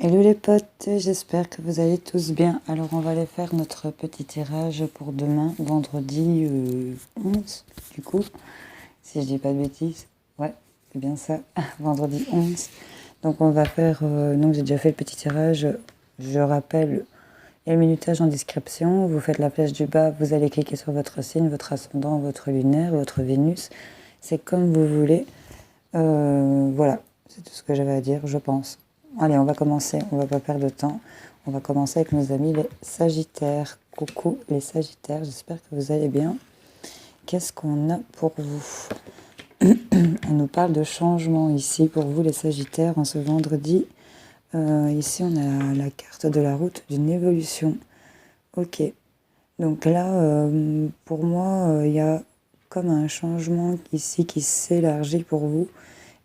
Hello les potes, j'espère que vous allez tous bien. Alors on va aller faire notre petit tirage pour demain, vendredi 11 du coup, si je dis pas de bêtises. Ouais, c'est bien ça, vendredi 11. Donc on va faire, donc j'ai déjà fait le petit tirage, je rappelle, il y a le minutage en description, vous faites la flèche du bas, vous allez cliquer sur votre signe, votre ascendant, votre lunaire, votre Vénus, c'est comme vous voulez. Voilà, c'est tout ce que j'avais à dire, je pense. Allez, on va commencer, on va pas perdre de temps. On va commencer avec nos amis les Sagittaires. Coucou les Sagittaires, j'espère que vous allez bien. Qu'est-ce qu'on a pour vous? On nous parle de changement ici pour vous les Sagittaires en ce vendredi. Ici, on a la carte de la route d'une évolution. Ok, donc là, pour moi, il y a comme un changement ici qui s'élargit pour vous.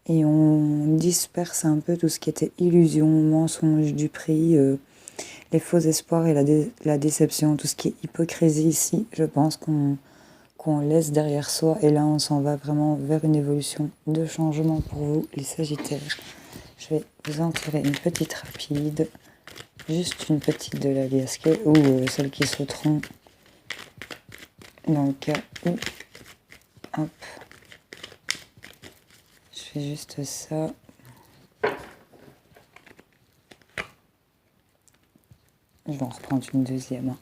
Et on disperse un peu tout ce qui était illusion, mensonge, du prix, les faux espoirs et la déception, tout ce qui est hypocrisie ici. Je pense qu'on laisse derrière soi. Et là, on s'en va vraiment vers une évolution de changement pour vous, les Sagittaires. Je vais vous en tirer une petite rapide. Juste une petite de la Liasque ou celle qui sauteront dans le cas où. Hop. Je fais juste ça. Je vais en reprendre une deuxième.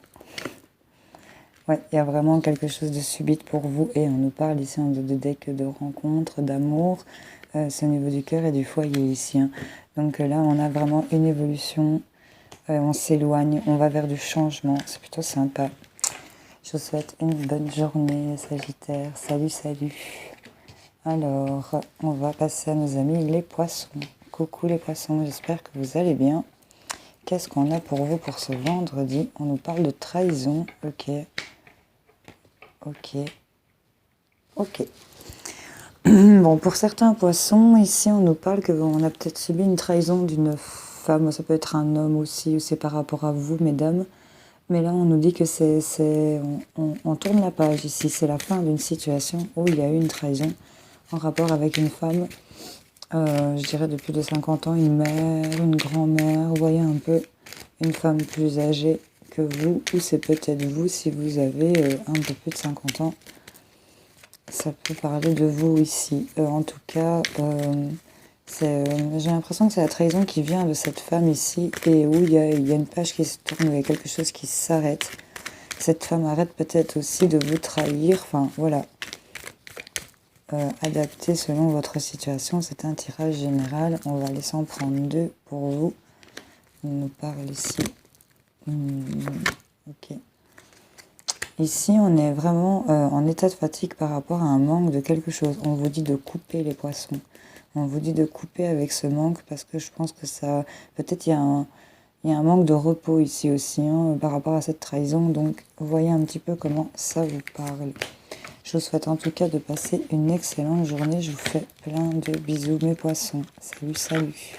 Ouais, il y a vraiment quelque chose de subit pour vous et on nous parle ici en de deck de rencontres, d'amour. C'est au niveau du cœur et du foyer ici. Donc là, on a vraiment une évolution. On s'éloigne, on va vers du changement. C'est plutôt sympa. Je vous souhaite une bonne journée, Sagittaire. Salut, salut. Alors, on va passer à nos amis les poissons. Coucou les poissons, j'espère que vous allez bien. Qu'est-ce qu'on a pour vous pour ce vendredi? On nous parle de trahison. Ok. Bon, pour certains poissons, ici, on nous parle qu'on a peut-être subi une trahison d'une femme. Ça peut être un homme aussi, ou c'est par rapport à vous, mesdames. Mais là, on nous dit que on tourne la page ici. C'est la fin d'une situation où il y a eu une trahison en rapport avec une femme. Je dirais de plus de 50 ans, une mère, une grand-mère. Vous voyez un peu une femme plus âgée que vous, ou c'est peut-être vous si vous avez un peu plus de 50 ans. Ça peut parler de vous ici. En tout cas, j'ai l'impression que c'est la trahison qui vient de cette femme ici et où il y a une page qui se tourne, où il y a quelque chose qui s'arrête. Cette femme arrête peut-être aussi de vous trahir. Enfin, voilà. Adapté selon votre situation. C'est un tirage général. On va laisser en prendre deux pour vous. On nous parle ici. Ok. Ici, on est vraiment en état de fatigue par rapport à un manque de quelque chose. On vous dit de couper les poissons. On vous dit de couper avec ce manque parce que je pense que ça... Peut-être il y a un manque de repos ici aussi par rapport à cette trahison. Donc, voyez un petit peu comment ça vous parle. Je vous souhaite en tout cas de passer une excellente journée. Je vous fais plein de bisous mes poissons. Salut, salut.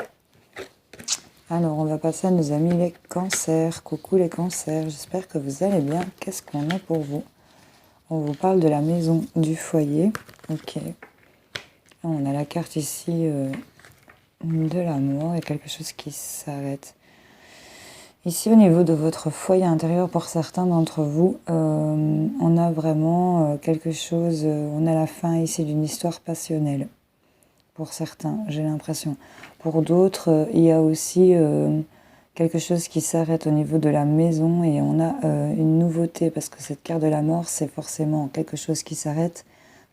Alors, on va passer à nos amis les cancers. Coucou les cancers, j'espère que vous allez bien. Qu'est-ce qu'on a pour vous? On vous parle de la maison, du foyer. Ok. On a la carte ici de l'amour. Il y a quelque chose qui s'arrête. Ici, au niveau de votre foyer intérieur, pour certains d'entre vous, on a vraiment quelque chose... on a la fin ici d'une histoire passionnelle. Pour certains, j'ai l'impression. Pour d'autres, il y a aussi quelque chose qui s'arrête au niveau de la maison et on a une nouveauté parce que cette carte de la mort, c'est forcément quelque chose qui s'arrête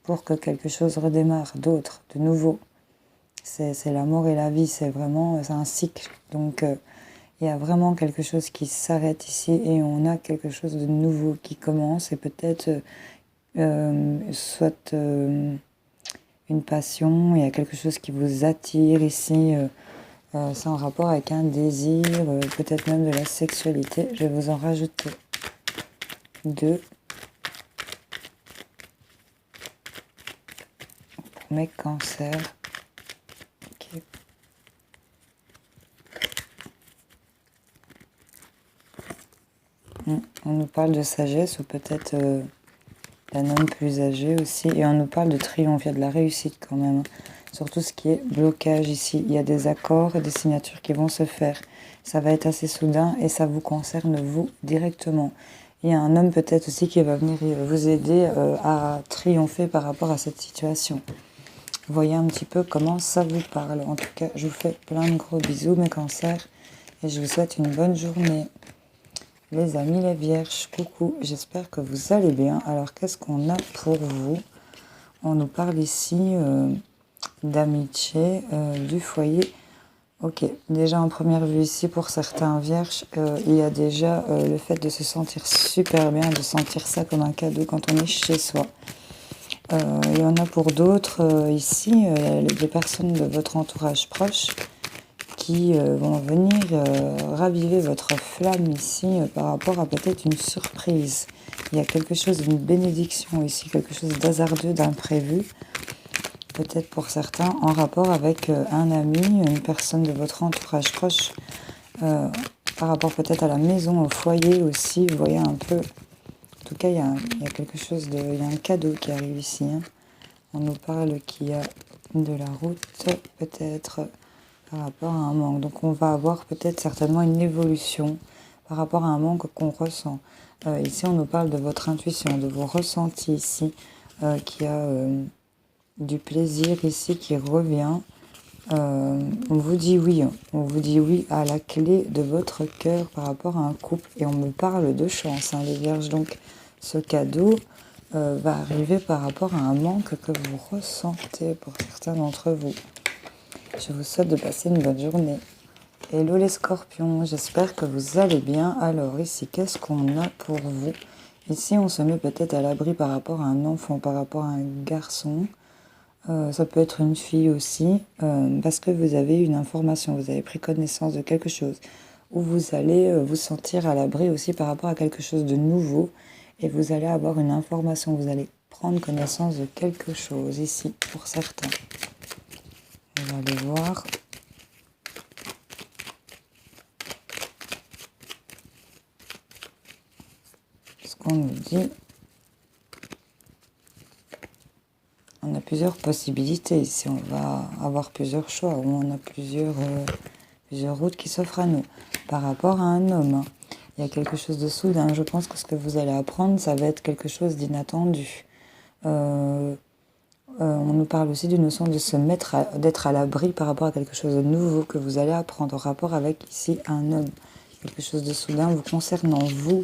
pour que quelque chose redémarre, d'autre, de nouveau. C'est la mort et la vie, c'est un cycle. Donc, il y a vraiment quelque chose qui s'arrête ici et on a quelque chose de nouveau qui commence et peut-être soit... une passion, il y a quelque chose qui vous attire ici, c'est en rapport avec un désir, peut-être même de la sexualité. Je vais vous en rajouter deux pour mes cancers. Okay. On nous parle de sagesse ou peut-être d'un homme plus âgé aussi. Et on nous parle de triomphe, il y a de la réussite quand même. sur tout ce qui est blocage ici. Il y a des accords et des signatures qui vont se faire. Ça va être assez soudain et ça vous concerne vous directement. Il y a un homme peut-être aussi qui va venir vous aider à triompher par rapport à cette situation. Voyez un petit peu comment ça vous parle. En tout cas, je vous fais plein de gros bisous mes cancers et je vous souhaite une bonne journée. Les amis, les vierges, coucou, j'espère que vous allez bien. Alors, qu'est-ce qu'on a pour vous? On nous parle ici d'amitié, du foyer. Ok, déjà en première vue ici, pour certains vierges, il y a déjà le fait de se sentir super bien, de sentir ça comme un cadeau quand on est chez soi. Il y en a pour d'autres ici, des personnes de votre entourage proche qui vont venir raviver votre flamme ici par rapport à peut-être une surprise. Il y a quelque chose d'une bénédiction ici, quelque chose d'hasardeux, d'imprévu. Peut-être pour certains en rapport avec un ami, une personne de votre entourage proche, par rapport peut-être à la maison, au foyer aussi. Vous voyez un peu, en tout cas il y a quelque chose il y a un cadeau qui arrive ici. Hein. On nous parle qu'il y a de la route, peut-être par rapport à un manque. Donc on va avoir peut-être certainement une évolution par rapport à un manque qu'on ressent. Ici on nous parle de votre intuition, de vos ressentis ici, qui a du plaisir ici qui revient. On vous dit oui, on vous dit oui à la clé de votre cœur par rapport à un couple. Et on me parle de chance, hein, les vierges. Donc ce cadeau va arriver par rapport à un manque que vous ressentez pour certains d'entre vous. Je vous souhaite de passer une bonne journée. Hello les scorpions, j'espère que vous allez bien. Alors ici, qu'est-ce qu'on a pour vous? Ici, on se met peut-être à l'abri par rapport à un enfant, par rapport à un garçon. Ça peut être une fille aussi, parce que vous avez une information, vous avez pris connaissance de quelque chose, ou vous allez vous sentir à l'abri aussi par rapport à quelque chose de nouveau, et vous allez avoir une information, vous allez prendre connaissance de quelque chose ici, pour certains. On va aller voir. Ce qu'on nous dit. On a plusieurs possibilités ici, on va avoir plusieurs choix, ou on a plusieurs routes qui s'offrent à nous. Par rapport à un homme, hein, il y a quelque chose de soudain. Je pense que ce que vous allez apprendre, ça va être quelque chose d'inattendu. On nous parle aussi d'une notion de se mettre, d'être à l'abri par rapport à quelque chose de nouveau que vous allez apprendre en rapport avec ici un homme. Quelque chose de soudain vous concernant, vous.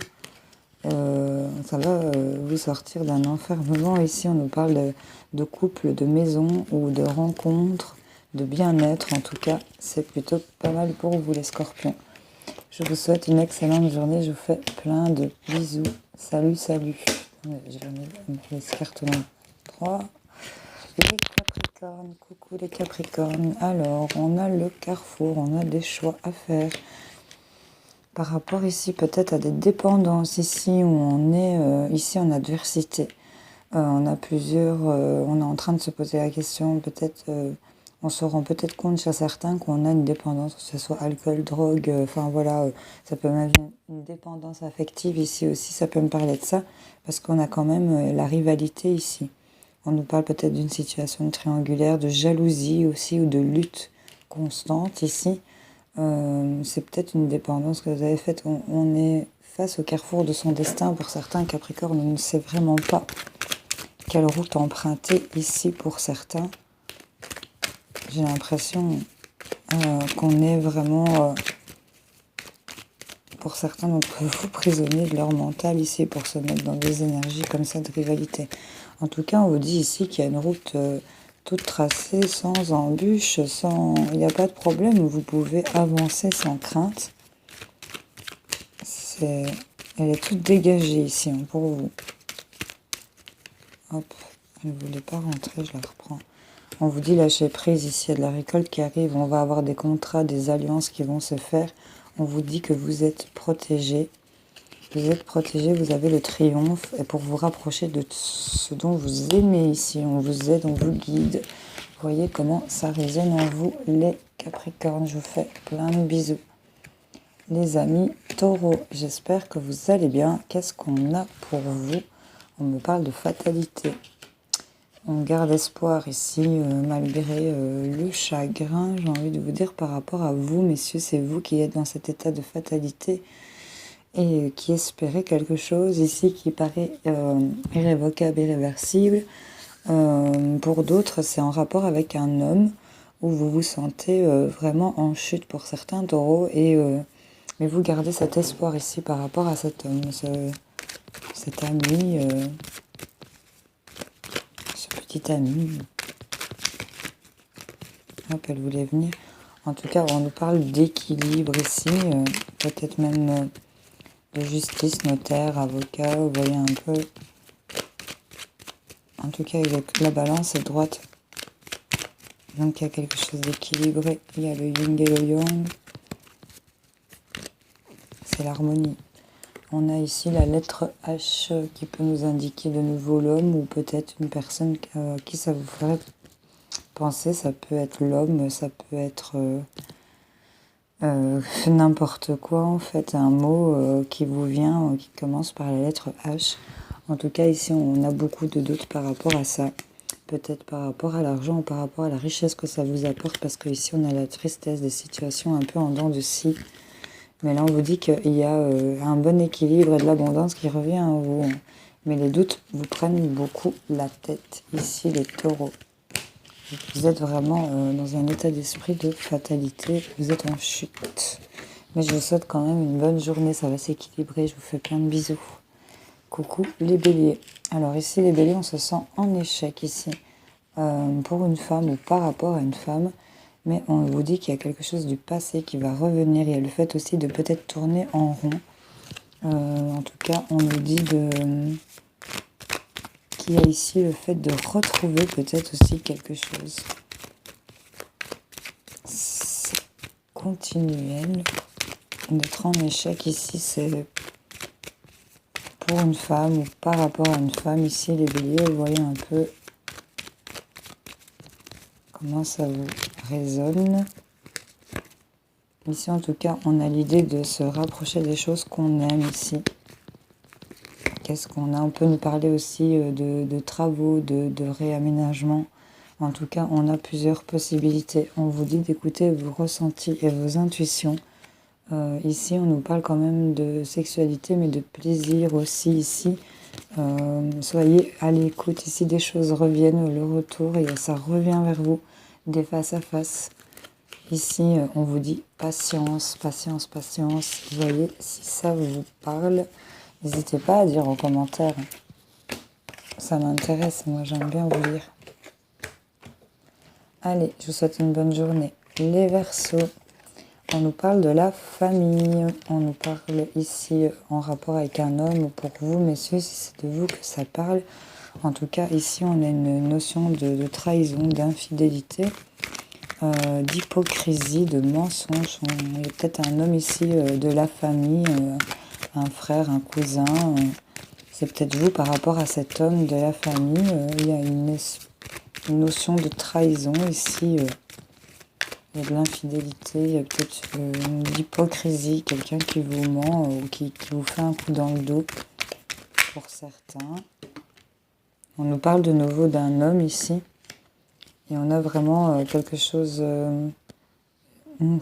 Ça va vous sortir d'un enfermement. Ici, on nous parle de couple, de maison ou de rencontre, de bien-être. En tout cas, c'est plutôt pas mal pour vous, les scorpions. Je vous souhaite une excellente journée. Je vous fais plein de bisous. Salut, salut. Je vais mettre les cartes droit. Les Capricornes, coucou les Capricornes. Alors, on a le carrefour, on a des choix à faire. Par rapport ici peut-être à des dépendances, ici où on est ici en adversité. On a plusieurs, on est en train de se poser la question, peut-être, on se rend peut-être compte chez certains qu'on a une dépendance, que ce soit alcool, drogue, enfin voilà, ça peut même une dépendance affective ici aussi, ça peut me parler de ça, parce qu'on a quand même la rivalité ici. On nous parle peut-être d'une situation triangulaire, de jalousie aussi, ou de lutte constante ici. C'est peut-être une dépendance que vous avez faite. On est face au carrefour de son destin. Pour certains, Capricorne, on ne sait vraiment pas quelle route emprunter ici pour certains. J'ai l'impression qu'on est vraiment, pour certains d'entre vous, prisonniers de leur mental ici pour se mettre dans des énergies comme ça de rivalité. En tout cas, on vous dit ici qu'il y a une route toute tracée, sans embûches, il n'y a pas de problème, vous pouvez avancer sans crainte. Elle est toute dégagée ici, hein, pour vous. Hop, elle ne voulait pas rentrer, je la reprends. On vous dit lâcher prise ici, il y a de la récolte qui arrive, on va avoir des contrats, des alliances qui vont se faire. On vous dit que vous êtes protégé. Vous êtes protégé, vous avez le triomphe. Et pour vous rapprocher de ce dont vous aimez ici, on vous aide, on vous guide. Vous voyez comment ça résonne en vous, les Capricornes. Je vous fais plein de bisous. Les amis Taureaux, j'espère que vous allez bien. Qu'est-ce qu'on a pour vous? On me parle de fatalité. on garde espoir ici, malgré le chagrin, j'ai envie de vous dire, par rapport à vous, messieurs, c'est vous qui êtes dans cet état de fatalité et qui espérez quelque chose ici qui paraît irrévocable, irréversible. Pour d'autres, c'est en rapport avec un homme où vous vous sentez vraiment en chute pour certains taureaux, mais vous gardez cet espoir ici par rapport à cet homme, cet ami, ce petit ami. Hop, elle voulait venir. En tout cas, on nous parle d'équilibre ici, peut-être même de justice, notaire, avocat, vous voyez un peu. En tout cas, la balance est droite. Donc il y a quelque chose d'équilibré. Il y a le yin et le yang. C'est l'harmonie. On a ici la lettre H qui peut nous indiquer de nouveau l'homme ou peut-être une personne qui ça vous ferait penser. Ça peut être l'homme, ça peut être n'importe quoi en fait. Un mot qui vous vient, qui commence par la lettre H. En tout cas ici on a beaucoup de doutes par rapport à ça. Peut-être par rapport à l'argent ou par rapport à la richesse que ça vous apporte, parce que ici on a la tristesse, des situations un peu en dents de scie. Mais là on vous dit qu'il y a un bon équilibre et de l'abondance qui revient à vous. Mais les doutes vous prennent beaucoup la tête. Ici les taureaux. Vous êtes vraiment dans un état d'esprit de fatalité. Vous êtes en chute. Mais je vous souhaite quand même une bonne journée. Ça va s'équilibrer. Je vous fais plein de bisous. Coucou les béliers. Alors ici les béliers, on se sent en échec ici. Pour une femme ou par rapport à une femme. Mais on vous dit qu'il y a quelque chose du passé qui va revenir. Il y a le fait aussi de peut-être tourner en rond. En tout cas, on nous dit qu'il y a ici le fait de retrouver peut-être aussi quelque chose. C'est continuel. D'être en échec ici, c'est pour une femme ou par rapport à une femme. Ici, les béliers, vous voyez un peu comment ça vous résonne. Ici, en tout cas, on a l'idée de se rapprocher des choses qu'on aime ici. Qu'est-ce qu'on a? On peut nous parler aussi de travaux, de réaménagement. En tout cas, on a plusieurs possibilités. On vous dit d'écouter vos ressentis et vos intuitions. Ici, on nous parle quand même de sexualité, mais de plaisir aussi ici. Soyez à l'écoute. Ici, des choses reviennent, le retour, et ça revient vers vous, des face à face. Ici, on vous dit patience, patience, patience. Vous voyez, si ça vous parle, n'hésitez pas à dire en commentaire. Ça m'intéresse, moi j'aime bien vous lire. Allez, je vous souhaite une bonne journée. Les Verseaux, on nous parle de la famille. On nous parle ici en rapport avec un homme, ou pour vous, messieurs, si c'est de vous que ça parle. En tout cas, ici, on a une notion de trahison, d'infidélité. D'hypocrisie, de mensonge. Il y a peut-être un homme ici de la famille, un frère, un cousin. C'est peut-être vous par rapport à cet homme de la famille. Il y a une notion de trahison ici. Il y a de l'infidélité, il y a peut-être de l'hypocrisie, quelqu'un qui vous ment ou qui vous fait un coup dans le dos pour certains. On nous parle de nouveau d'un homme ici. Et on a vraiment quelque chose,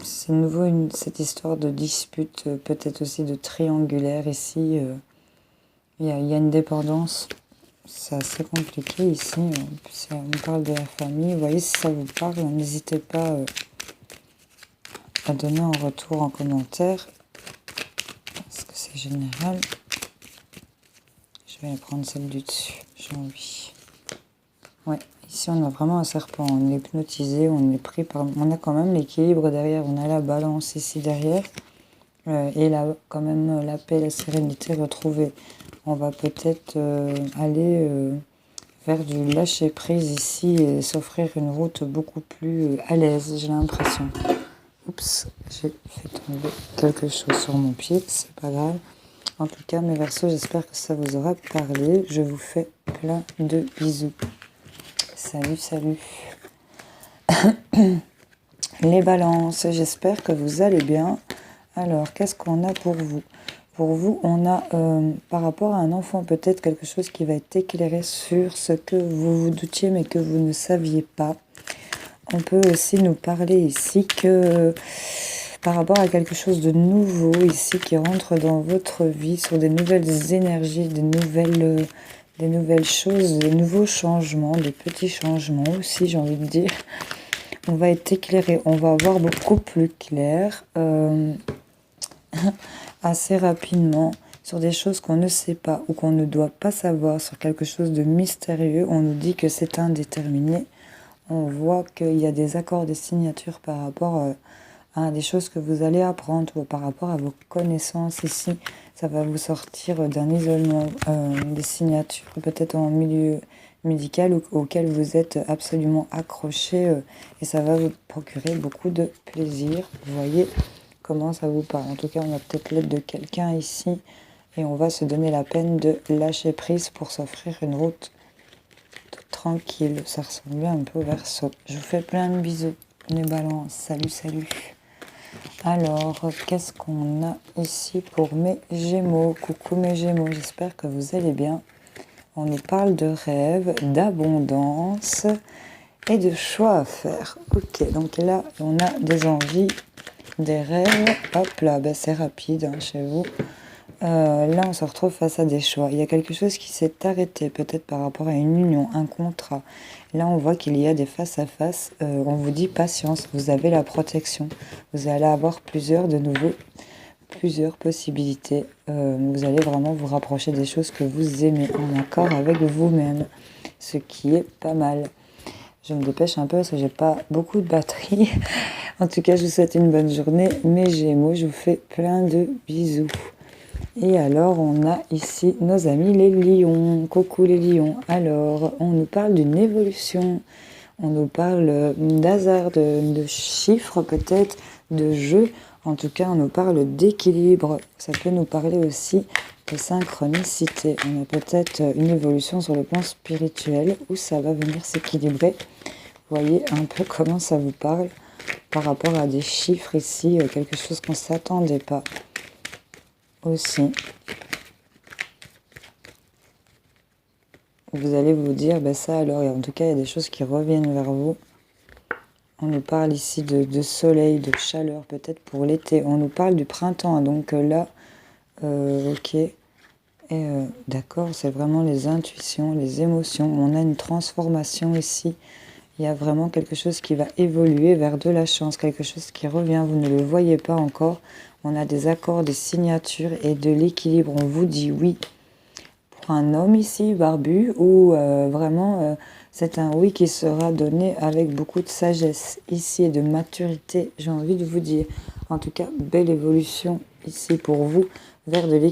c'est nouveau cette histoire de dispute, peut-être aussi de triangulaire ici. Il y a une dépendance, c'est assez compliqué ici. On parle de la famille, vous voyez, si ça vous parle, n'hésitez pas à donner en retour en commentaire, parce que c'est général. Je vais prendre celle du dessus, j'ai envie. Ouais. Ici, on a vraiment un serpent, on est hypnotisé, on est pris par... On a quand même l'équilibre derrière, on a la balance ici derrière. Et là, quand même, la paix, la sérénité retrouvée. On va peut-être aller vers du lâcher-prise ici et s'offrir une route beaucoup plus à l'aise, j'ai l'impression. Oups, j'ai fait tomber quelque chose sur mon pied, c'est pas grave. En tout cas, mes Verseaux, j'espère que ça vous aura parlé. Je vous fais plein de bisous. Salut, salut. Les balances, j'espère que vous allez bien. Alors, qu'est-ce qu'on a pour vous? Pour vous, on a par rapport à un enfant peut-être quelque chose qui va être éclairé sur ce que vous vous doutiez mais que vous ne saviez pas. On peut aussi nous parler ici que par rapport à quelque chose de nouveau ici qui rentre dans votre vie, sur des nouvelles énergies, des nouvelles choses, des nouveaux changements, des petits changements aussi, j'ai envie de dire. On va être éclairé, on va voir beaucoup plus clair assez rapidement sur des choses qu'on ne sait pas ou qu'on ne doit pas savoir, sur quelque chose de mystérieux. On nous dit que c'est indéterminé. On voit qu'il y a des accords, des signatures par rapport à des choses que vous allez apprendre ou par rapport à vos connaissances ici. Ça va vous sortir d'un isolement, des signatures peut-être en milieu médical auquel vous êtes absolument accroché et ça va vous procurer beaucoup de plaisir. Vous voyez comment ça vous parle. En tout cas, on a peut-être l'aide de quelqu'un ici et on va se donner la peine de lâcher prise pour s'offrir une route toute tranquille. Ça ressemble un peu au Verseau. Je vous fais plein de bisous, les balances. Salut, salut. Alors, qu'est-ce qu'on a ici pour mes Gémeaux? Coucou mes Gémeaux, j'espère que vous allez bien. On nous parle de rêves, d'abondance et de choix à faire. Ok, donc là, on a des envies, des rêves. Hop là, ben c'est rapide hein, chez vous. Là, on se retrouve face à des choix. Il y a quelque chose qui s'est arrêté, peut-être par rapport à une union, un contrat. Là, on voit qu'il y a des face-à-face. On vous dit patience, vous avez la protection. Vous allez avoir plusieurs possibilités. Vous allez vraiment vous rapprocher des choses que vous aimez, en accord avec vous-même, ce qui est pas mal. Je me dépêche un peu parce que j'ai pas beaucoup de batterie. En tout cas, je vous souhaite une bonne journée. Mes Gémeaux, je vous fais plein de bisous. Et alors, on a ici nos amis les lions. Coucou les lions. Alors, on nous parle d'une évolution. On nous parle d'hasard, de chiffres peut-être, de jeux. En tout cas, on nous parle d'équilibre. Ça peut nous parler aussi de synchronicité. On a peut-être une évolution sur le plan spirituel où ça va venir s'équilibrer. Vous voyez un peu comment ça vous parle par rapport à des chiffres ici, quelque chose qu'on ne s'attendait pas aussi. Vous allez vous dire, ben ça alors, et en tout cas, il y a des choses qui reviennent vers vous. On nous parle ici de soleil, de chaleur, peut-être pour l'été. On nous parle du printemps, donc là, ok. Et d'accord, c'est vraiment les intuitions, les émotions. On a une transformation ici. Il y a vraiment quelque chose qui va évoluer vers de la chance, quelque chose qui revient. Vous ne le voyez pas encore. On a des accords, des signatures et de l'équilibre. On vous dit oui. Pour un homme ici, barbu, ou vraiment, c'est un oui qui sera donné avec beaucoup de sagesse ici et de maturité, j'ai envie de vous dire. En tout cas, belle évolution ici pour vous vers de l'équilibre.